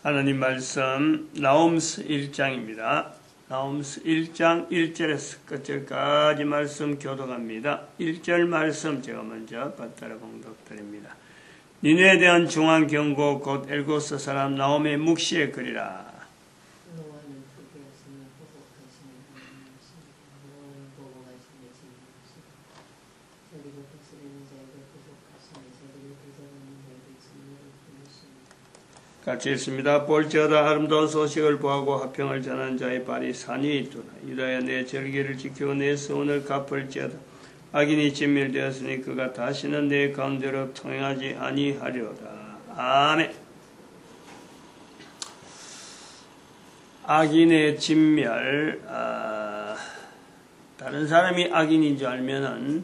하나님 말씀 나홈스 1장입니다. 나홈스 1장 1절에서 끝절까지 말씀 교독합니다. 1절 말씀 제가 먼저 받들어 봉독드립니다. 니네에 대한 중한 경고 곧 엘고스 사람 나홈의 묵시에 그리라. 같이 읽습니다. 볼지어다 아름다운 소식을 보하고 화평을 전하는 자의 발이 산이 있도다. 유다야 내 절기를 지키고 내 서원을 갚을지어다. 악인이 진멸되었으니 그가 다시는 내 가운데로 통행하지 아니하리로다. 아멘. 악인의 진멸, 다른 사람이 악인인 줄 알면은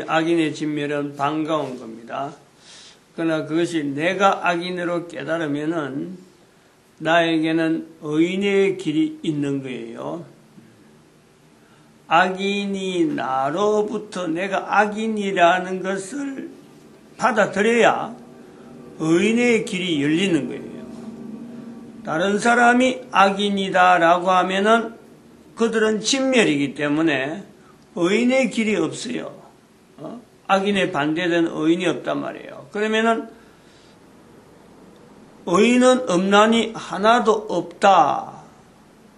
악인의 진멸은 반가운 겁니다. 그러나 그것이 내가 악인으로 깨달으면은 나에게는 의인의 길이 있는 거예요. 악인이 나로부터 내가 악인이라는 것을 받아들여야 의인의 길이 열리는 거예요. 다른 사람이 악인이다라고 하면은 그들은 진멸이기 때문에 의인의 길이 없어요. 악인에 반대되는 의인이 없단 말이에요. 그러면은 의인은 없나니 하나도 없다.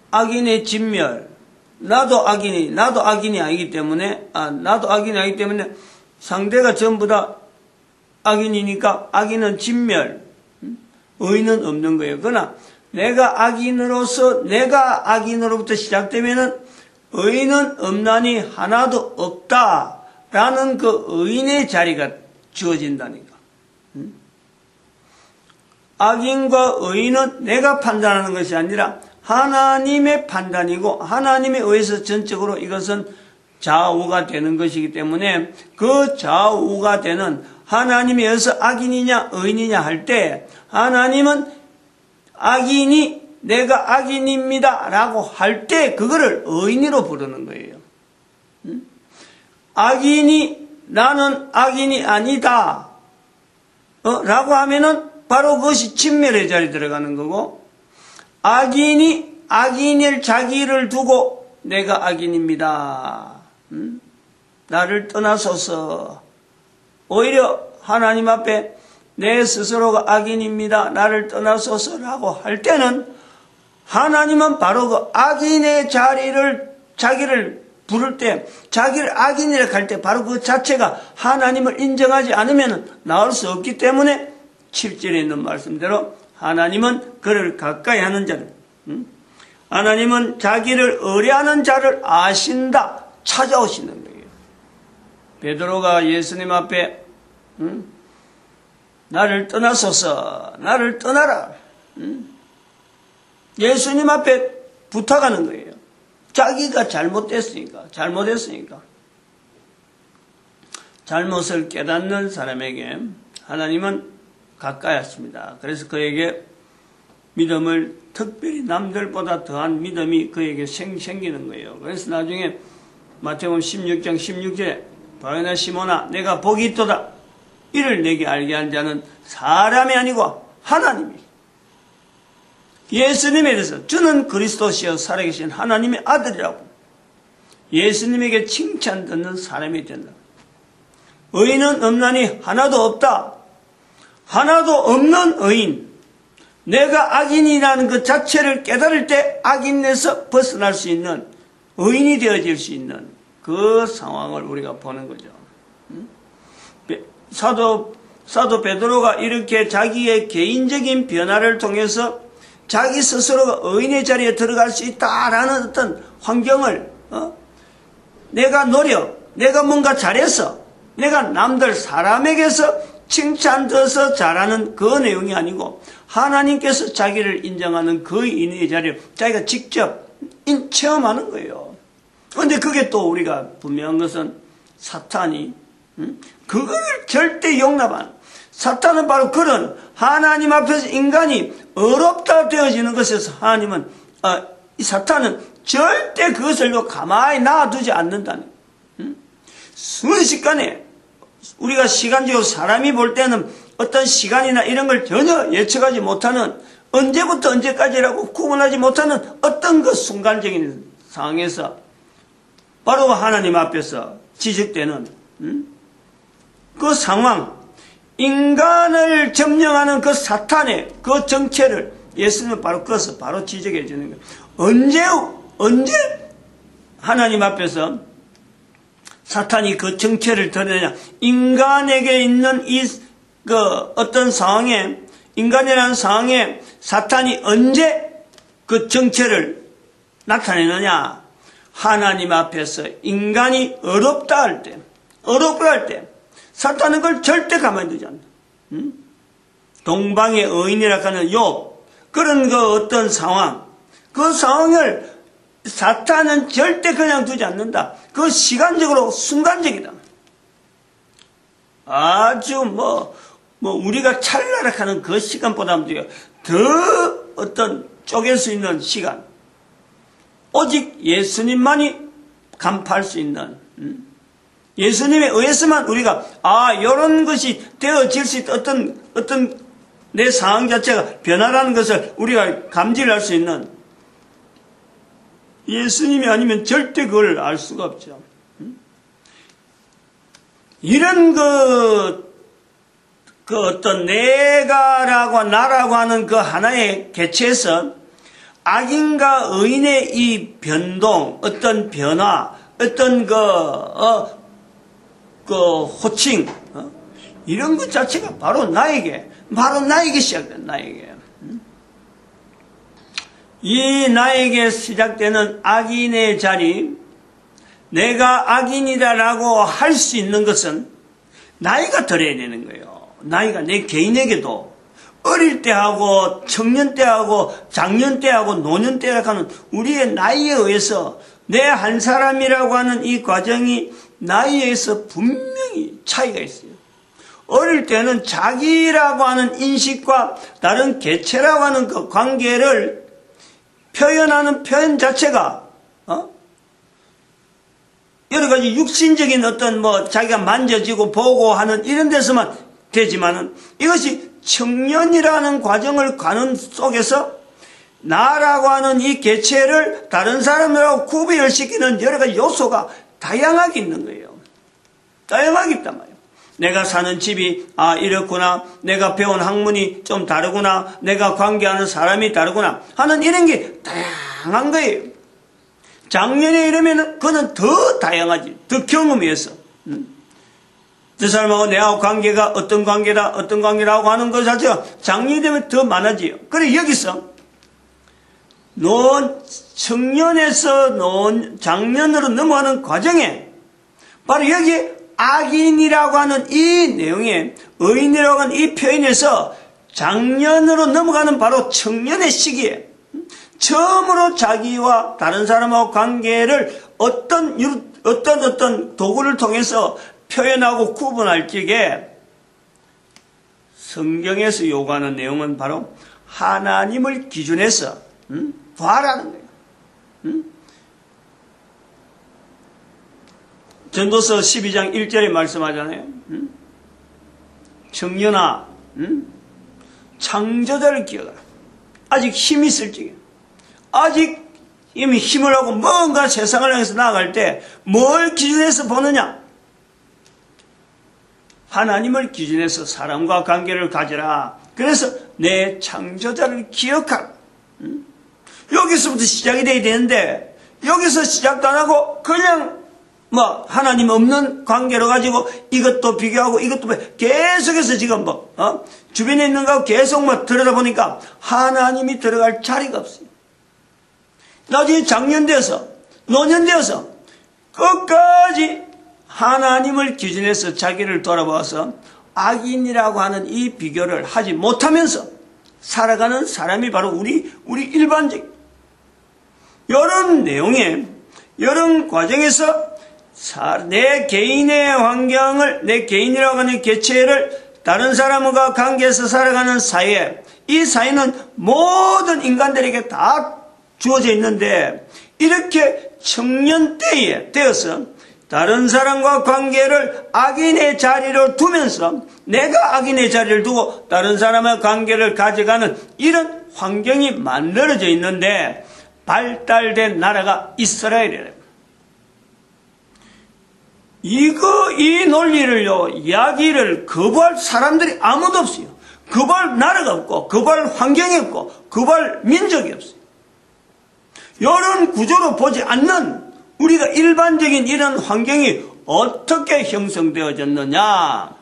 악인의 진멸. 나도 악인이 아니기 때문에 상대가 전부 다 악인이니까 악인은 진멸. 의인은 없는 거예요. 그러나 내가 악인으로부터 시작되면은 의인은 없나니 하나도 없다. 라는 그 의인의 자리가 주어진다니까. 악인과 의인은 내가 판단하는 것이 아니라 하나님의 판단이고 하나님에 의해서 전적으로 이것은 좌우가 되는 것이기 때문에 그 좌우가 되는 하나님에 의해서 악인이냐 의인이냐 할 때 하나님은 내가 악인입니다 라고 할 때 그거를 의인으로 부르는 거예요. 나는 악인이 아니다. 라고 하면은 바로 그것이 진멸의 자리에 들어가는 거고, 악인일 자기를 두고 내가 악인입니다. 나를 떠나소서. 오히려 하나님 앞에 내 스스로가 악인입니다. 나를 떠나소서라고 할 때는 하나님은 바로 그 악인의 자기를 부를 때, 자기를 악인이라고 할 때 바로 그 자체가 하나님을 인정하지 않으면 나올 수 없기 때문에 7절에 있는 말씀대로 하나님은 그를 가까이 하는 자를, 하나님은 자기를 의뢰하는 자를 아신다, 찾아오시는 거예요. 베드로가 예수님 앞에 나를 떠나소서, 나를 떠나라, 예수님 앞에 부탁하는 거예요. 자기가 잘못했으니까. 잘못을 깨닫는 사람에게 하나님은 가까이 왔습니다. 그래서 그에게 믿음을 특별히 남들보다 더한 믿음이 그에게 생기는 거예요. 그래서 나중에 마태복음 16장 16절에 바요나 시몬아 내가 복이 있도다. 이를 내게 알게 한 자는 사람이 아니고 하나님이. 예수님에 대해서 주는 그리스도시여 살아계신 하나님의 아들이라고 예수님에게 칭찬 듣는 사람이 된다. 의인은 없나니 하나도 없다. 하나도 없는 의인. 내가 악인이라는 그 자체를 깨달을 때 악인에서 벗어날 수 있는 의인이 되어질 수 있는 그 상황을 우리가 보는 거죠. 사도 베드로가 이렇게 자기의 개인적인 변화를 통해서 자기 스스로가 의인의 자리에 들어갈 수 있다라는 어떤 환경을, 내가 뭔가 잘해서, 내가 남들 사람에게서 칭찬 들어서 잘하는 그 내용이 아니고, 하나님께서 자기를 인정하는 그 의인의 자리를 자기가 직접 체험하는 거예요. 그런데 그게 또 우리가 분명한 것은 사탄이, 그걸 절대 용납하는, 사탄은 바로 그런 하나님 앞에서 인간이 어렵다 되어지는 것에서 이 사탄은 절대 그것을 가만히 놔두지 않는다는. 순식간에 우리가 시간적으로 사람이 볼 때는 어떤 시간이나 이런 걸 전혀 예측하지 못하는 언제부터 언제까지라고 구분하지 못하는 어떤 그 순간적인 상황에서 바로 하나님 앞에서 지적되는 그 상황, 인간을 점령하는 그 사탄의 그 정체를 예수님은 바로 그것을 바로 지적해 주는 거예요. 언제 하나님 앞에서 사탄이 그 정체를 드러내냐? 인간에게 있는 그 어떤 상황에, 인간이라는 상황에 사탄이 언제 그 정체를 나타내느냐? 하나님 앞에서 인간이 어렵다 할 때, 어렵고 할 때, 사탄은 그걸 절대 가만히 두지 않는다. 동방의 의인이라 하는 욥, 그런 그 어떤 상황, 그 상황을 사탄은 절대 그냥 두지 않는다. 그 시간적으로 순간적이다. 아주 우리가 찰나락하는 그 시간보다도 더 어떤 쪼갤 수 있는 시간. 오직 예수님만이 간파할 수 있는, 예수님에 의해서만 우리가, 이런 것이 되어질 수 있는 어떤 내 상황 자체가 변화라는 것을 우리가 감지를 할 수 있는, 예수님이 아니면 절대 그걸 알 수가 없죠. 이런 그 어떤 내가라고 나라고 하는 그 하나의 개체에서 악인과 의인의 이 변동, 어떤 변화, 어떤 그 호칭, 이런 것 자체가 바로 나에게 시작된 나에게. 이 나에게 시작되는 악인의 자리, 내가 악인이다라고 할 수 있는 것은 나이가 들어야 되는 거예요. 나이가 내 개인에게도 어릴 때 하고 청년 때 하고 장년 때 하고 노년 때라고 하는 우리의 나이에 의해서 내 한 사람이라고 하는 이 과정이 나이에 의해서 분명히 차이가 있어요. 어릴 때는 자기라고 하는 인식과 다른 개체라고 하는 그 관계를 표현하는 표현 자체가 여러 가지 육신적인 어떤 자기가 만져지고 보고 하는 이런 데서만 되지만은 이것이 청년이라는 과정을 가는 속에서 나라고 하는 이 개체를 다른 사람들하고 구별을 시키는 여러 가지 요소가 다양하게 있는 거예요. 다양하게 있단 말이에요. 내가 사는 집이 이렇구나, 내가 배운 학문이 좀 다르구나, 내가 관계하는 사람이 다르구나 하는 이런 게 다양한 거예요. 작년에 이러면 그는 더 다양하지, 더 경험해서 저 사람하고 내하고 관계가 어떤 관계라고 하는 것 자체가 작년이 되면 더 많아져요. 그래 여기서 청년에서 장년으로 넘어가는 과정에 바로 여기에 악인이라고 하는 이 내용에 의인이라고 하는 이 표현에서 장년으로 넘어가는 바로 청년의 시기에 처음으로 자기와 다른 사람하고 관계를 어떤 도구를 통해서 표현하고 구분할 적에 성경에서 요구하는 내용은 바로 하나님을 기준해서 봐라는 거예요. 전도서 12장 1절에 말씀하잖아요. 청년아, 창조자를 기억하라. 아직 힘이 있을 적에, 아직 이미 힘을 하고 뭔가 세상을 향해서 나아갈 때 뭘 기준해서 보느냐? 하나님을 기준해서 사람과 관계를 가지라. 그래서 내 창조자를 기억하라. 여기서부터 시작이 돼야 되는데 여기서 시작도 안 하고 그냥 하나님 없는 관계로 가지고 이것도 비교하고 이것도 계속해서 지금 주변에 있는 거 계속 들여다보니까 하나님이 들어갈 자리가 없어요. 나중에 장년 되어서 노년 되어서 끝까지 하나님을 기준해서 자기를 돌아봐서 악인이라고 하는 이 비교를 하지 못하면서 살아가는 사람이 바로 우리 일반적 이런 내용에 이런 과정에서 내 개인의 환경을, 내 개인이라고 하는 개체를 다른 사람과 관계에서 살아가는 사회, 이 사회는 모든 인간들에게 다 주어져 있는데 이렇게 청년 때에 되어서 다른 사람과 관계를 악인의 자리로 두면서 내가 악인의 자리를 두고 다른 사람의 관계를 가져가는 이런 환경이 만들어져 있는데 발달된 나라가 이스라엘이래요. 이 논리를요, 이야기를 거부할 사람들이 아무도 없어요. 거부할 나라가 없고, 거부할 환경이 없고, 거부할 민족이 없어요. 이런 구조로 보지 않는 우리가 일반적인 이런 환경이 어떻게 형성되어졌느냐?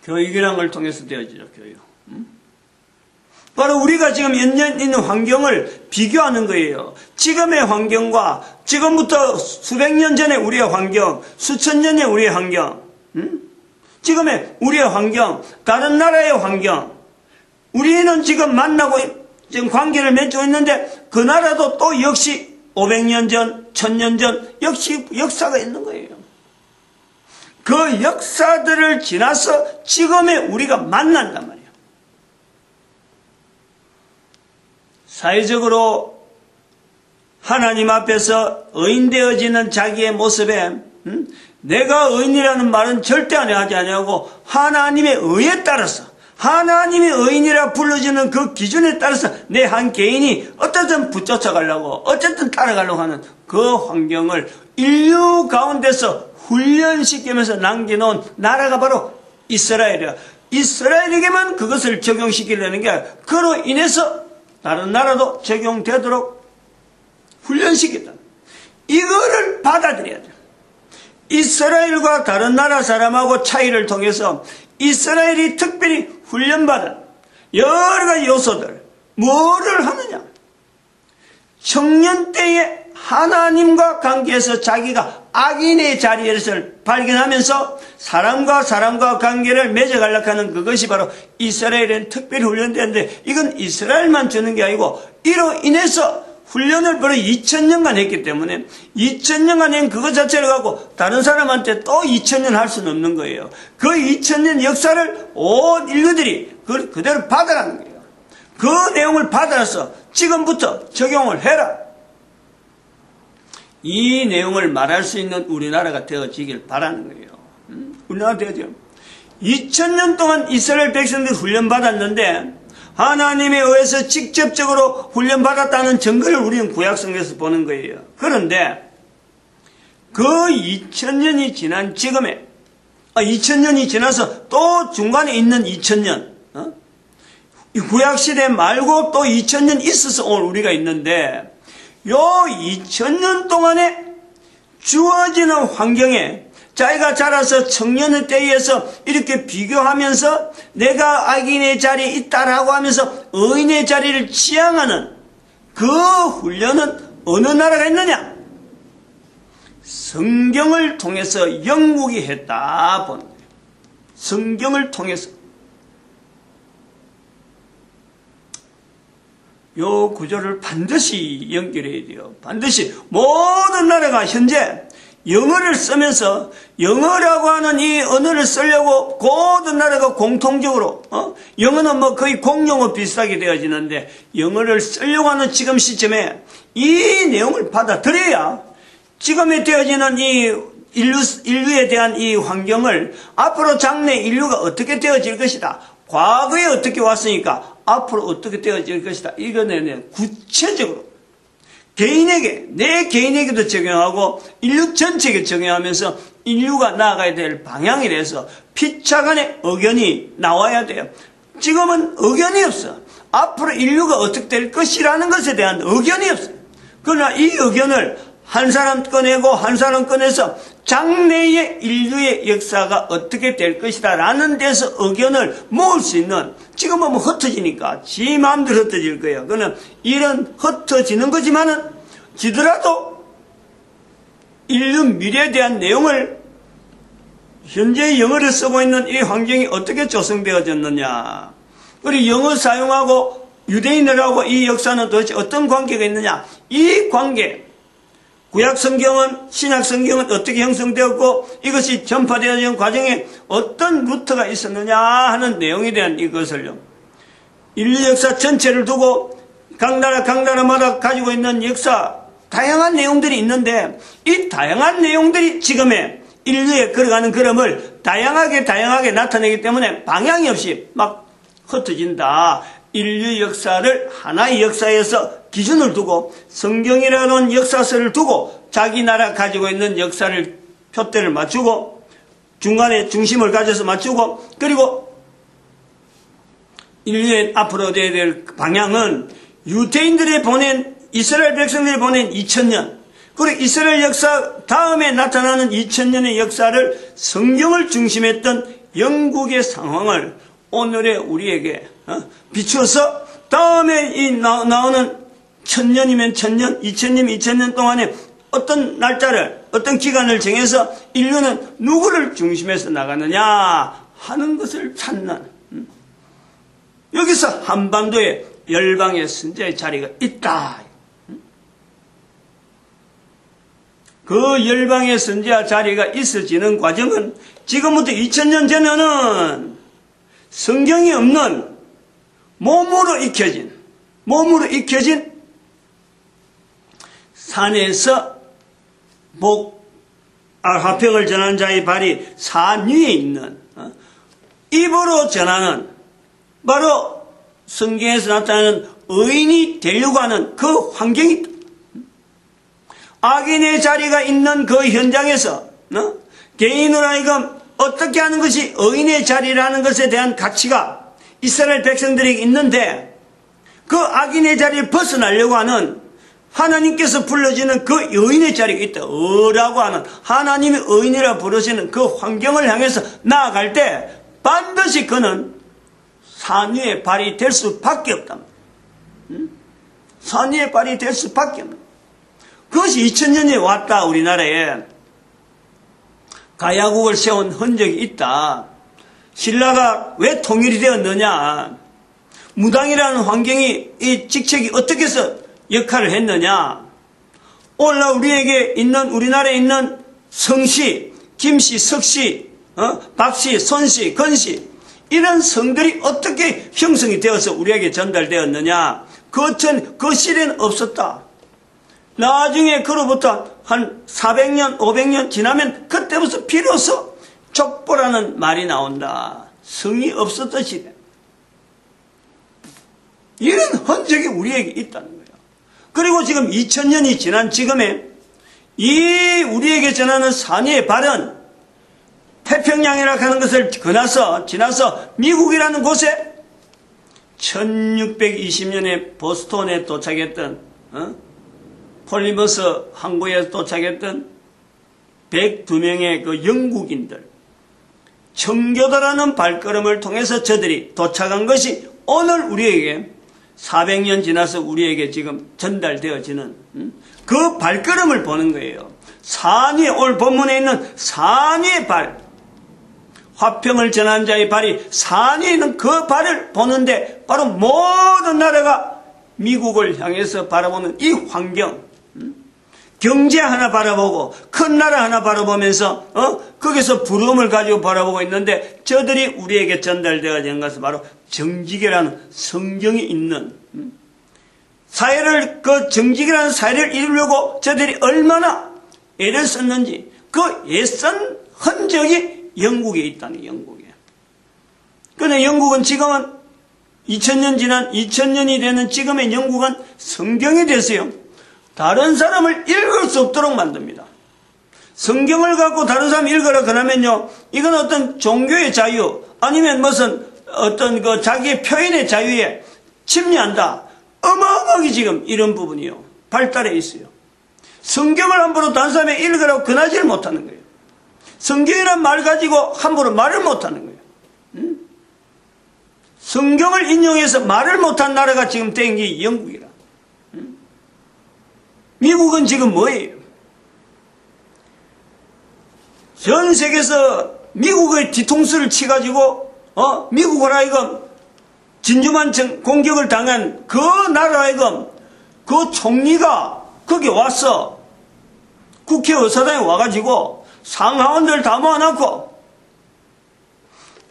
교육이라는 걸 통해서 되어지죠, 교육. 바로 우리가 지금 있는 환경을 비교하는 거예요. 지금의 환경과 지금부터 수백 년 전의 우리의 환경, 수천 년의 우리의 환경, 지금의 우리의 환경, 다른 나라의 환경, 우리는 지금 만나고 지금 관계를 맺고 있는데 그 나라도 또 역시 500년 전, 1000년 전 역시 역사가 있는 거예요. 그 역사들을 지나서 지금의 우리가 만난단 말이에요. 사회적으로 하나님 앞에서 의인되어지는 자기의 모습에 내가 의인이라는 말은 절대 하지 아니하고 하나님의 의에 따라서 하나님의 의인이라 불러지는 그 기준에 따라서 내 한 개인이 어떻든 붙여가려고 어쨌든 따라가려고 하는 그 환경을 인류 가운데서 훈련시키면서 남겨놓은 나라가 바로 이스라엘이야. 이스라엘에게만 그것을 적용시키려는 게 그로 인해서 다른 나라도 적용되도록 훈련시켰다. 이거를 받아들여야 돼. 이스라엘과 다른 나라 사람하고 차이를 통해서 이스라엘이 특별히 훈련받은 여러 가지 요소들, 뭐를 하느냐? 청년 때에 하나님과 관계에서 자기가 악인의 자리에서 발견하면서 사람과 관계를 맺어가려고 하는 그것이 바로 이스라엘은 특별히 훈련되는데 이건 이스라엘만 주는 게 아니고 이로 인해서 훈련을 벌써 2000년간 했기 때문에 2000년간 한 그것 자체를 갖고 다른 사람한테 또 2000년 할 수는 없는 거예요. 그 2000년 역사를 온 인류들이 그대로 받아라는 거예요. 그 내용을 받아서 지금부터 적용을 해라. 이 내용을 말할 수 있는 우리나라가 되어지길 바라는 거예요. 우리나라 되어져. 2000년 동안 이스라엘 백성들이 훈련받았는데 하나님에 의해서 직접적으로 훈련받았다는 증거를 우리는 구약성에서 보는 거예요. 그런데 그 2000년이 지난 지금에 2000년이 지나서 또 중간에 있는 2000년 이 구약시대 말고 또 2000년 있어서 오늘 우리가 있는데 요 2000년 동안에 주어지는 환경에 자기가 자라서 청년의 때에서 이렇게 비교하면서 내가 악인의 자리에 있다라고 하면서 의인의 자리를 지향하는 그 훈련은 어느 나라가 있느냐? 성경을 통해서 영국이 했다 보는 거예요. 성경을 통해서. 요 구조를 반드시 연결해야 돼요. 반드시 모든 나라가 현재 영어를 쓰면서 영어라고 하는 이 언어를 쓰려고 모든 나라가 공통적으로 영어는 뭐 거의 공용어 비슷하게 되어지는데 영어를 쓰려고 하는 지금 시점에 이 내용을 받아들여야 지금에 되어지는 이 인류에 대한 이 환경을 앞으로 장래 인류가 어떻게 되어질 것이다. 과거에 어떻게 왔으니까 앞으로 어떻게 되어질 것이다. 이거는 구체적으로 개인에게, 내 개인에게도 적용하고 인류 전체에게 적용하면서 인류가 나아가야 될 방향에 대해서 피차간의 의견이 나와야 돼요. 지금은 의견이 없어. 앞으로 인류가 어떻게 될 것이라는 것에 대한 의견이 없어요. 그러나 이 의견을 한 사람 꺼내고 한 사람 꺼내서 장래의 인류의 역사가 어떻게 될 것이다 라는 데서 의견을 모을 수 있는, 지금은 뭐 흩어지니까 지 마음대로 흩어질 거예요. 그러나 이런 흩어지는 거지만은 지더라도 인류 미래에 대한 내용을 현재 영어를 쓰고 있는 이 환경이 어떻게 조성되어졌느냐, 그리고 영어 사용하고 유대인들하고 이 역사는 도대체 어떤 관계가 있느냐, 이 관계, 구약 성경은, 신약 성경은 어떻게 형성되었고 이것이 전파되어진 과정에 어떤 루트가 있었느냐 하는 내용에 대한 이것을요, 인류 역사 전체를 두고 각 나라마다 가지고 있는 역사, 다양한 내용들이 있는데 이 다양한 내용들이 지금의 인류에 걸어가는 걸음을 다양하게 나타내기 때문에 방향이 없이 막 흩어진다. 인류 역사를 하나의 역사에서 기준을 두고 성경이라는 역사서를 두고 자기 나라 가지고 있는 역사를 표대를 맞추고 중간에 중심을 가져서 맞추고 그리고 인류의 앞으로 돼야 될 방향은 유대인들이 보낸 이스라엘 백성들이 보낸 2000년 그리고 이스라엘 역사 다음에 나타나는 2000년의 역사를 성경을 중심했던 영국의 상황을 오늘의 우리에게 비추어서 다음에 이 나오는 1000년이면 1000년, 2000년이면 2000년 동안에 어떤 날짜를 어떤 기간을 정해서 인류는 누구를 중심해서 나가느냐 하는 것을 찾는 여기서 한반도에 열방의 선지자의 자리가 있다. 그 열방의 선지자 자리가 있어지는 과정은 지금부터 2000년 전에는 성경이 없는 몸으로 익혀진 산에서 화평을 전하는 자의 발이 산 위에 있는 입으로 전하는 바로 성경에서 나타나는 의인이 되려고 하는 그 환경이 있다. 악인의 자리가 있는 그 현장에서 개인으로 하여금 어떻게 하는 것이 의인의 자리라는 것에 대한 가치가 이스라엘 백성들에게 있는데 그 악인의 자리를 벗어나려고 하는 하나님께서 불러주는 그 의인의 자리가 있다. 라고 하는 하나님이 의인이라 부르시는 그 환경을 향해서 나아갈 때 반드시 그는 산 위의 발이 될 수밖에 없다. 산 위의 발이 될 수밖에 없다. 그것이 2000년에 왔다. 우리나라에 가야국을 세운 흔적이 있다. 신라가 왜 통일이 되었느냐, 무당이라는 환경이 이 직책이 어떻게 해서 역할을 했느냐, 오늘날 우리에게 있는 우리나라에 있는 성씨, 김씨, 석씨, 박씨, 손씨, 건씨 이런 성들이 어떻게 형성이 되어서 우리에게 전달되었느냐. 그 시대는 없었다. 나중에 그로부터 한 400년, 500년 지나면 그때부터 비로소 족보라는 말이 나온다. 성이 없었던 시대. 이런 흔적이 우리에게 있다는 거예요. 그리고 지금 2000년이 지난 지금에 이 우리에게 전하는 산위의 발은 태평양이라고 하는 것을 지나서 미국이라는 곳에 1620년에 보스턴에 도착했던 폴리머스 항구에 도착했던 102명의 그 영국인들 청교도라는 발걸음을 통해서 저들이 도착한 것이 오늘 우리에게 400년 지나서 우리에게 지금 전달되어지는 그 발걸음을 보는 거예요. 산위, 오늘 본문에 있는 산위의 발, 화평을 전한 자의 발이 산위에 있는 그 발을 보는데 바로 모든 나라가 미국을 향해서 바라보는 이 환경, 경제 하나 바라보고 큰 나라 하나 바라보면서 거기서 부러움을 가지고 바라보고 있는데 저들이 우리에게 전달되어지는 것은 바로 정직이라는 성경이 있는 사회를, 그 정직이라는 사회를 이루려고 저들이 얼마나 애를 썼는지 그 애쓴 흔적이 영국에 있다는, 영국에. 그런데 영국은 지금은 2000년이 되는 지금의 영국은 성경에 대해서요, 다른 사람을 읽을 수 없도록 만듭니다. 성경을 갖고 다른 사람 읽으라 그러면요, 이건 어떤 종교의 자유, 아니면 무슨 어떤 그 자기의 표현의 자유에 침략한다. 어마어마하게 지금 이런 부분이요, 발달해 있어요. 성경을 함부로 다른 사람이 읽으라고 권하지를 못하는 거예요. 성경이라는 말 가지고 함부로 말을 못하는 거예요. 성경을 인용해서 말을 못한 나라가 지금 된 게 영국이라. 미국은 지금 뭐예요? 전 세계에서 미국의 뒤통수를 치가지고 미국을 하여금 진주만 공격을 당한 그 나라 하여금 그 총리가 거기 와서 국회의사당에 와가지고 상하원들 다 모아놓고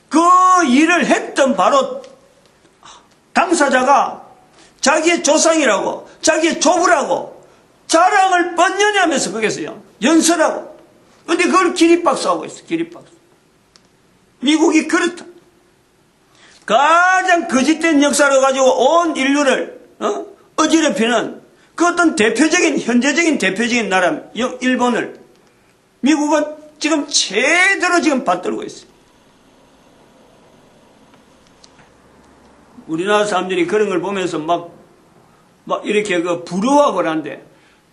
그 일을 했던 바로 당사자가 자기의 조상이라고, 자기의 조부라고 자랑을 뻔연히 하면서 거기서요 연설하고. 근데 그걸 기립박수하고 있어. 기립박수. 미국이 그렇다. 가장 거짓된 역사를 가지고 온 인류를 어지럽히는 그 어떤 대표적인 현재적인 대표적인 나라 일본을 미국은 지금 제대로 지금 받들고 있어요. 우리나라 사람들이 그런 걸 보면서 막 이렇게 부러워하고 하는데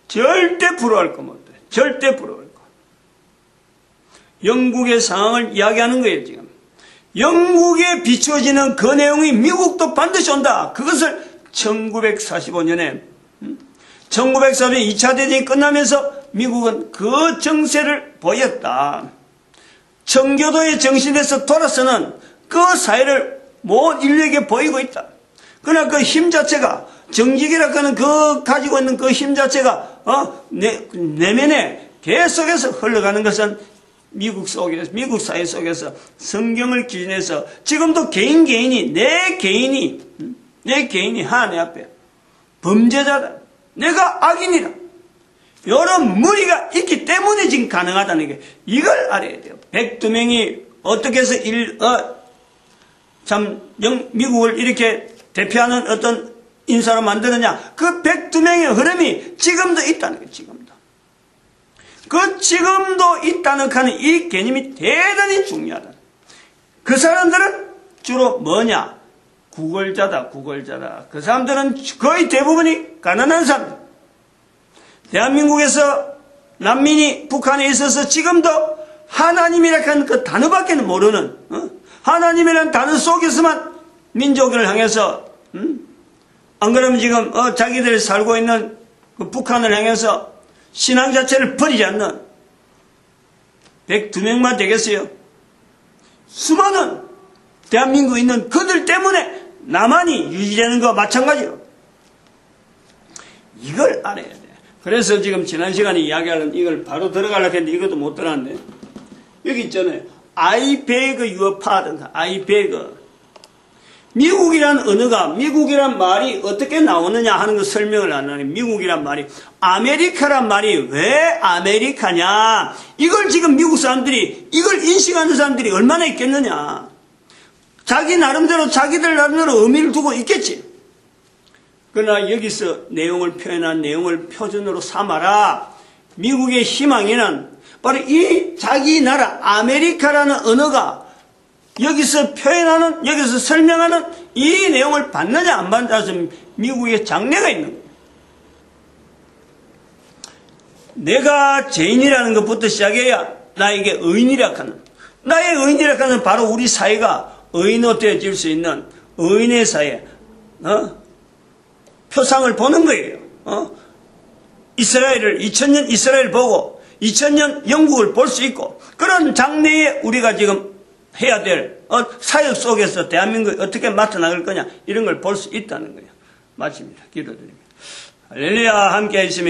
절대 부러워할 거 못해. 절대 부러워할 거. 영국의 상황을 이야기하는 거예요, 지금. 영국에 비춰지는 그 내용이 미국도 반드시 온다. 그것을 1945년에 2차 대전이 끝나면서 미국은 그 정세를 보였다. 청교도의 정신에서 돌아서는 그 사회를 모든 인류에게 보이고 있다. 그러나 그 힘 자체가 정직이라고 하는 가지고 있는 그 힘 자체가 내면에 계속해서 흘러가는 것은 미국 사회 속에서 성경을 기준해서 지금도 개인이 내 개인이 하나님 앞에 범죄자다. 내가 악인이다. 여러 무리가 있기 때문에 지금 가능하다는 게 이걸 알아야 돼요. 102명이 어떻게 해서 미국을 이렇게 대표하는 어떤 인사로 만드느냐. 그 102명의 흐름이 지금도 있다는 거예요. 지금도 있다는 하는 이 개념이 대단히 중요하다. 그 사람들은 주로 뭐냐? 구걸자다. 그 사람들은 거의 대부분이 가난한 사람들. 대한민국에서 난민이 북한에 있어서 지금도 하나님이라는 하는 그 단어밖에는 모르는 하나님이라는 단어 속에서만 민족을 향해서 안 그러면 지금 자기들이 살고 있는 그 북한을 향해서 신앙 자체를 버리지 않는 102명만 되겠어요. 수많은 대한민국에 있는 그들 때문에 남한이 유지되는 것과 마찬가지로 이걸 알아야 돼. 그래서 지금 지난 시간에 이야기하는 이걸 바로 들어가려고 했는데 이것도 못 들어갔네. 여기 있잖아요. I beg your pardon. I beg. 미국이란 언어가, 미국이란 말이 어떻게 나오느냐 하는 거 설명을 안 하네. 미국이란 말이, 아메리카란 말이 왜 아메리카냐. 이걸 지금 미국 사람들이, 이걸 인식하는 사람들이 얼마나 있겠느냐. 자기들 나름대로 의미를 두고 있겠지. 그러나 여기서 내용을 표현한 내용을 표준으로 삼아라. 미국의 희망에는 바로 이 자기 나라, 아메리카라는 언어가 여기서 표현하는, 여기서 설명하는 이 내용을 받느냐 안 받느냐 미국의 장래가 있는 거예요. 내가 죄인이라는 것부터 시작해야 나에게 의인이라 하는, 나의 의인이라 하는 바로 우리 사회가 의인으로 되어질 수 있는 의인의 사회, 표상을 보는 거예요. 2000년 이스라엘 보고 2000년 영국을 볼 수 있고 그런 장래에 우리가 지금 해야 될 사역 속에서 대한민국이 어떻게 맡아나갈 거냐 이런 걸 볼 수 있다는 거예요. 마칩니다. 기도드립니다. 할렐루야. 함께 하시면